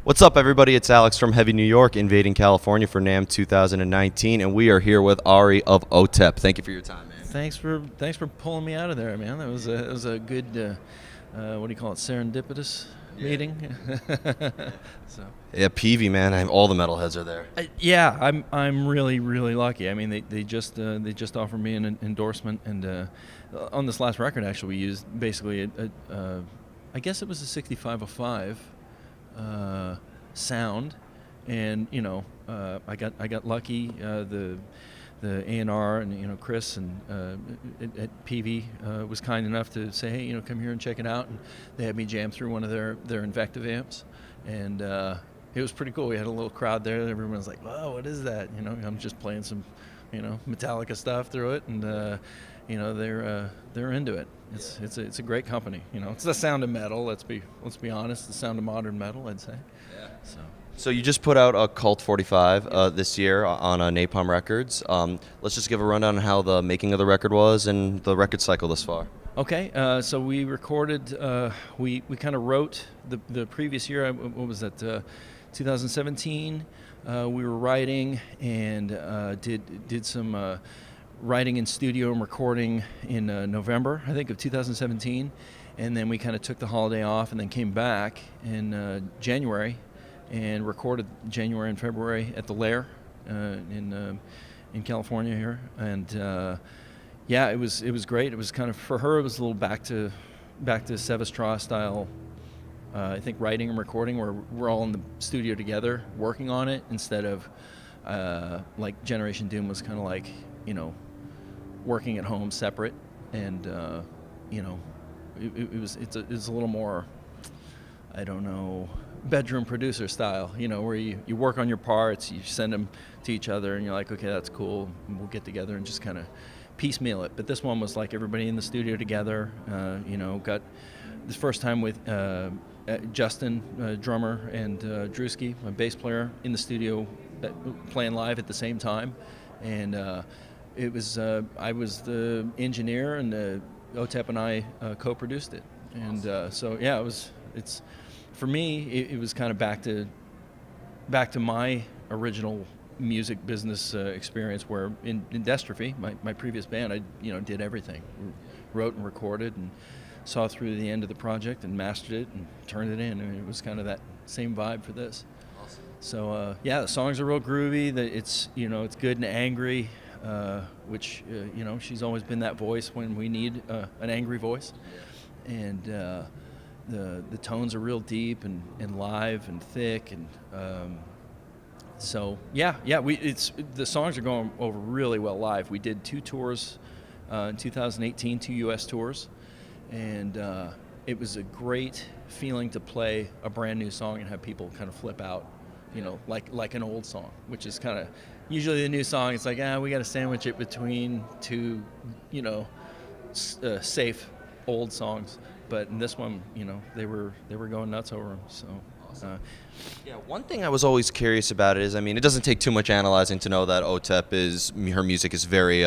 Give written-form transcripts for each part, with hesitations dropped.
What's up, everybody? It's Alex from Heavy New York, invading California for NAMM 2019, and we are here with Ari of Otep. Thank you for your time, man. Thanks for pulling me out of there, man. That was a good what do you call it, serendipitous meeting. So Yeah, Peavy, man. All the metalheads are there. I'm really lucky. I mean, they just offered me an endorsement, and on this last record, actually, we used basically I guess it was a 6505 sound, and I got lucky. The A&R and Chris and at PV was kind enough to say, hey, come here and check it out, and they had me jam through one of their Invective amps, and it was pretty cool. We had a little crowd there. Everyone was like, "Wow, what is that?" I'm just playing some Metallica stuff through it, and they're into it. It's a great company. It's the sound of metal. Let's be honest, the sound of modern metal, I'd say. Yeah. So you just put out a Cult 45 this year on Napalm Records. Let's just give a rundown on how the making of the record was and the record cycle thus far. Okay, so we recorded. We kind of wrote the previous year. What was that? 2017. We were writing and did some writing in studio and recording in November, I think, of 2017, and then we kind of took the holiday off and then came back in January and recorded January and February at the Lair in California here, and it was great. It was kind of, for her, it was a little back to Sevastra style. I think writing and recording, where we're all in the studio together working on it, instead of like Generation Doom was kind of like working at home separate, and it's a little more, I don't know, bedroom producer style, where you work on your parts, you send them to each other, and you're like, okay, that's cool, and we'll get together and just kind of piecemeal it. But this one was like everybody in the studio together. Got this first time with Justin, drummer, and Drewski, my bass player, in the studio playing live at the same time, and it was I was the engineer, and Otep and I co-produced it, and it's for me, it was kind of back to my original music business experience, where in Dystrophy, my previous band, I did everything, wrote and recorded and saw through the end of the project and mastered it and turned it in, and it was kind of that same vibe for this. Awesome. So the songs are real groovy. It's good and angry, which she's always been that voice when we need an angry voice, and the tones are real deep and live and thick, and the songs are going over really well live. We did 2 tours in 2018, 2 U.S. tours, and it was a great feeling to play a brand new song and have people kind of flip out, like an old song, which is kind of usually the new song. It's like, we got to sandwich it between 2, safe old songs. But in this one, they were going nuts over them. So, one thing I was always curious about is, it doesn't take too much analyzing to know that Otep her music is very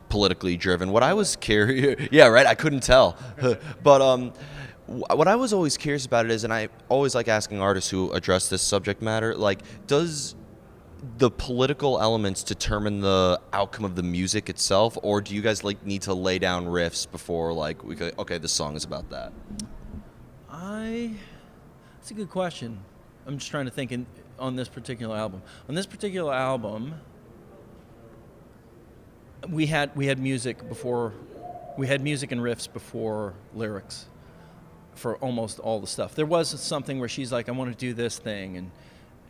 politically driven. What I was curious, yeah, right, I couldn't tell, but what I was always curious about it is, and I always like asking artists who address this subject matter, like, does the political elements determine the outcome of the music itself, or do you guys need to lay down riffs before we go, okay, this song is about that? That's a good question. I'm just trying to think on this particular album. On this particular album, we had music before, we had music and riffs before lyrics for almost all the stuff. There was something where she's like, I want to do this thing,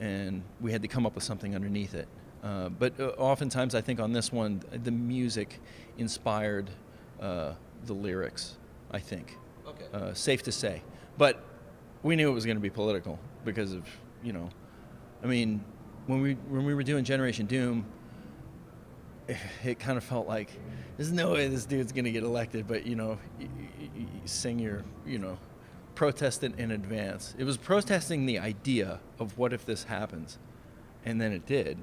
and we had to come up with something underneath it. But oftentimes, I think on this one, the music inspired the lyrics, I think. Okay. Safe to say. But we knew it was going to be political because of, when we were doing Generation Doom, it kind of felt like, there's no way this dude's going to get elected, but, you sing your, protest it in advance. It was protesting the idea of what if this happens, and then it did.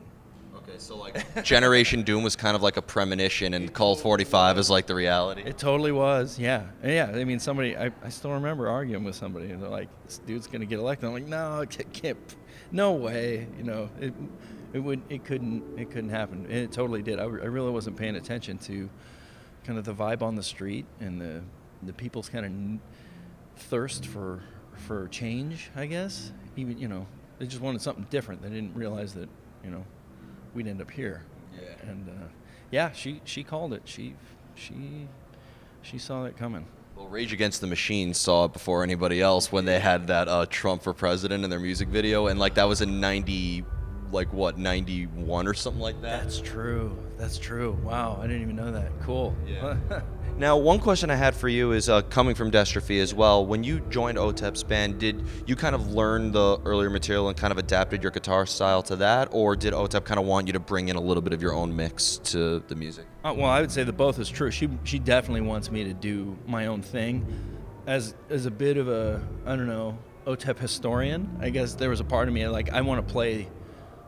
Okay. Okay, so like Generation Doom was kind of like a premonition, and Colt 45 is like the reality. It totally was, yeah. Yeah, I mean, I still remember arguing with somebody, and they're like, this dude's going to get elected. I'm like, no, it can't, no way. It couldn't happen. And it totally did. I really wasn't paying attention to kind of the vibe on the street and the people's kind of thirst for change, I guess. Even, they just wanted something different. They didn't realize that, we'd end up here. Yeah. And yeah, she called it. She saw it coming. Well, Rage Against the Machine saw it before anybody else when they had that Trump for president in their music video, and like that was in 91 or something like that. That's true. Wow, I didn't even know that. Cool. Yeah. Now, one question I had for you is coming from Dystrophy as well. When you joined Otep's band, did you kind of learn the earlier material and kind of adapted your guitar style to that, or did Otep kind of want you to bring in a little bit of your own mix to the music? Well, I would say that both is true. She definitely wants me to do my own thing. As a bit of a, I don't know, Otep historian, I guess there was a part of me like I want to play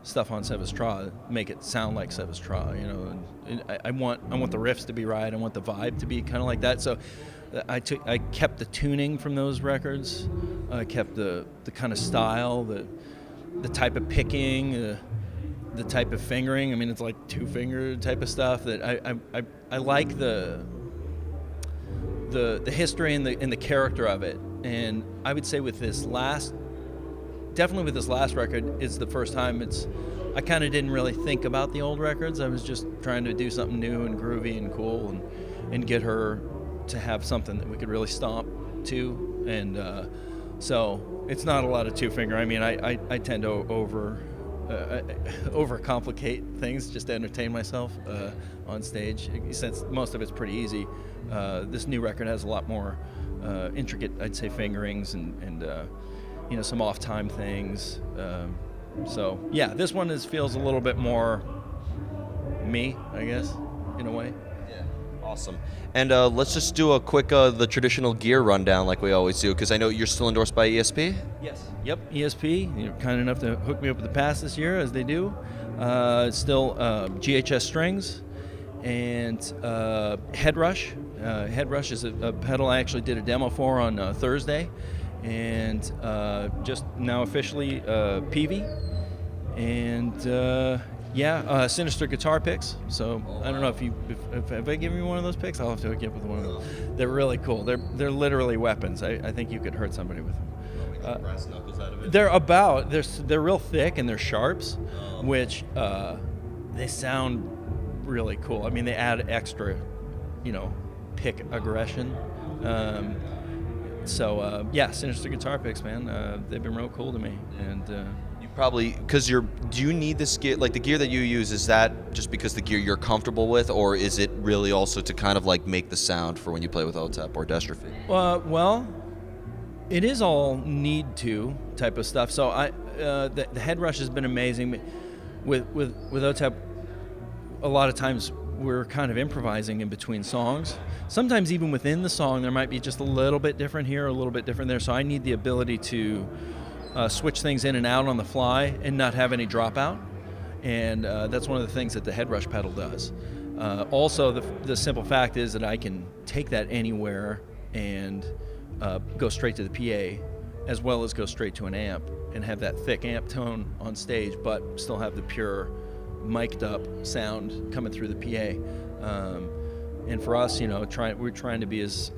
stuff on Sevestra, make it sound like Sevestra, and I want the riffs to be right. I want the vibe to be kind of like that. So I kept the tuning from those records. I kept the kind of style, the type of picking, the type of fingering. I mean, it's like 2-finger type of stuff that I like the history and the character of it. And I would say with this last record, it's the first time I kind of didn't really think about the old records. I was just trying to do something new and groovy and cool and get her to have something that we could really stomp to. And so it's not a lot of 2-finger. I mean, I tend to overcomplicate things just to entertain myself on stage, since most of it's pretty easy. This new record has a lot more intricate, I'd say, fingerings and some off-time things. So yeah, this one feels a little bit more me, I guess, in a way. Yeah, awesome. And let's just do a quick the traditional gear rundown like we always do, because I know you're still endorsed by ESP. Yes. Yep. ESP. You're kind enough to hook me up with the pass this year, as they do. Still GHS strings and Headrush. Headrush is a pedal I actually did a demo for on Thursday. And just now officially Peavey, and Sinister guitar picks. So I don't know if I give you one of those picks, I'll have to hook you up with one of them. They're really cool. They're literally weapons. I think you could hurt somebody with them. Brass knuckles out of it. They're real thick and they're sharps, which they sound really cool. I mean, they add extra, pick aggression. So Sinister guitar picks, man. They've been real cool to me, and you probably do you need this gear? Like the gear that you use, is that just because the gear you're comfortable with, or is it really also to kind of like make the sound for when you play with Otep or Dystrophy? Well, it is all need to type of stuff. So the Headrush has been amazing. With Otep, a lot of times we're kind of improvising in between songs. Sometimes even within the song, there might be just a little bit different here, a little bit different there. So I need the ability to switch things in and out on the fly and not have any dropout. And that's one of the things that the Headrush pedal does. Also, the simple fact is that I can take that anywhere and go straight to the PA, as well as go straight to an amp and have that thick amp tone on stage, but still have the pure mic'd up sound coming through the PA. And for us, we're trying to be as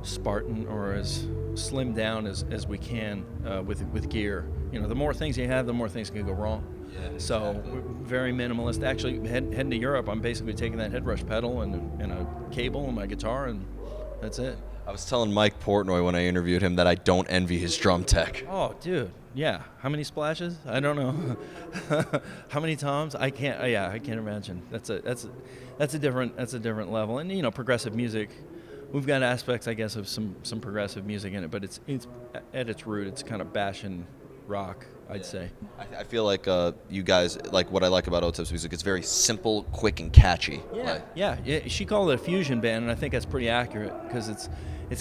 Spartan or as slimmed down as we can with gear. The more things you have, the more things can go wrong. Yeah, so exactly. we're very minimalist. Actually, heading to Europe, I'm basically taking that Headrush pedal and a cable and my guitar, and that's it. I was telling Mike Portnoy when I interviewed him that I don't envy his drum tech. Oh, dude. Yeah. How many splashes? I don't know. How many toms? I can't imagine. That's a different level. And progressive music, we've got aspects, I guess, of some progressive music in it, but it's at its root, it's kind of bashing rock, I'd say. I feel like you guys, like what I like about Otep's music, it's very simple, quick, and catchy. Yeah. She called it a fusion band, and I think that's pretty accurate because it's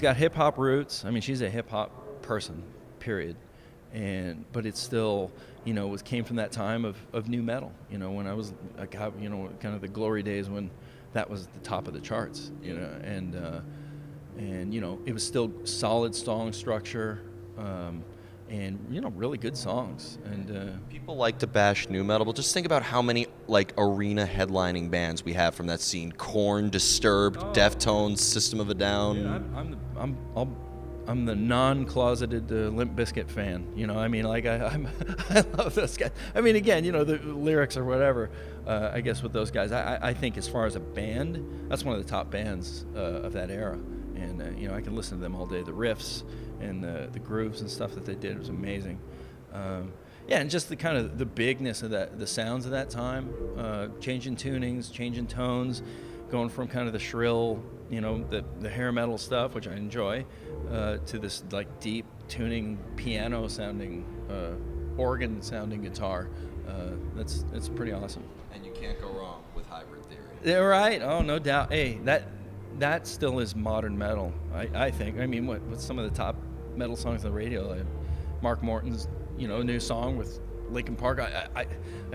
got hip hop roots. I mean, she's a hip hop person, period. but it's still, came from that time of new metal. When I was kind of the glory days when that was the top of the charts. And it was still solid song structure. And really good songs. And people like to bash new metal, but just think about how many like arena headlining bands we have from that scene: Korn, Disturbed, Deftones, System of a Down. Yeah, I'm the non-closeted Limp Bizkit fan. I love those guys. I mean, again, the lyrics or whatever. I guess with those guys, I think as far as a band, that's one of the top bands of that era. And I can listen to them all day. The riffs and the grooves and stuff that they did was amazing. And just the kind of the bigness of the sounds of that time, changing tunings, changing tones, going from kind of the shrill, the hair metal stuff, which I enjoy, to this like deep tuning, piano sounding, organ sounding guitar. It's pretty awesome. And you can't go wrong with Hybrid Theory. Yeah, right. Oh, no doubt. Hey, that still is modern metal, I think. I mean, what's some of the top metal songs on the radio? Like Mark Morton's, new song with Linkin Park. I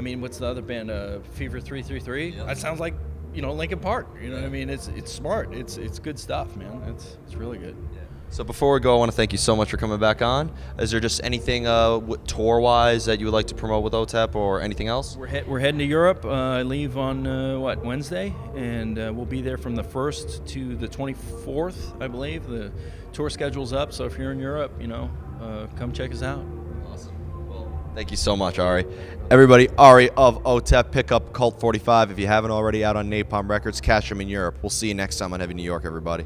mean, what's the other band? Fever 333. Yep. That sounds like, Linkin Park. What I mean? It's smart. It's good stuff, man. It's really good. Yeah. So before we go, I want to thank you so much for coming back on. Is there just anything tour-wise that you would like to promote with OTEP or anything else? We're heading to Europe. I leave on, Wednesday? And we'll be there from the 1st to the 24th, I believe. The tour schedule's up, so if you're in Europe, come check us out. Awesome. Well, thank you so much, Ari. Everybody, Ari of Otep. Pick up Cult 45 if you haven't already, out on Napalm Records. Catch them in Europe. We'll see you next time on Heavy New York, everybody.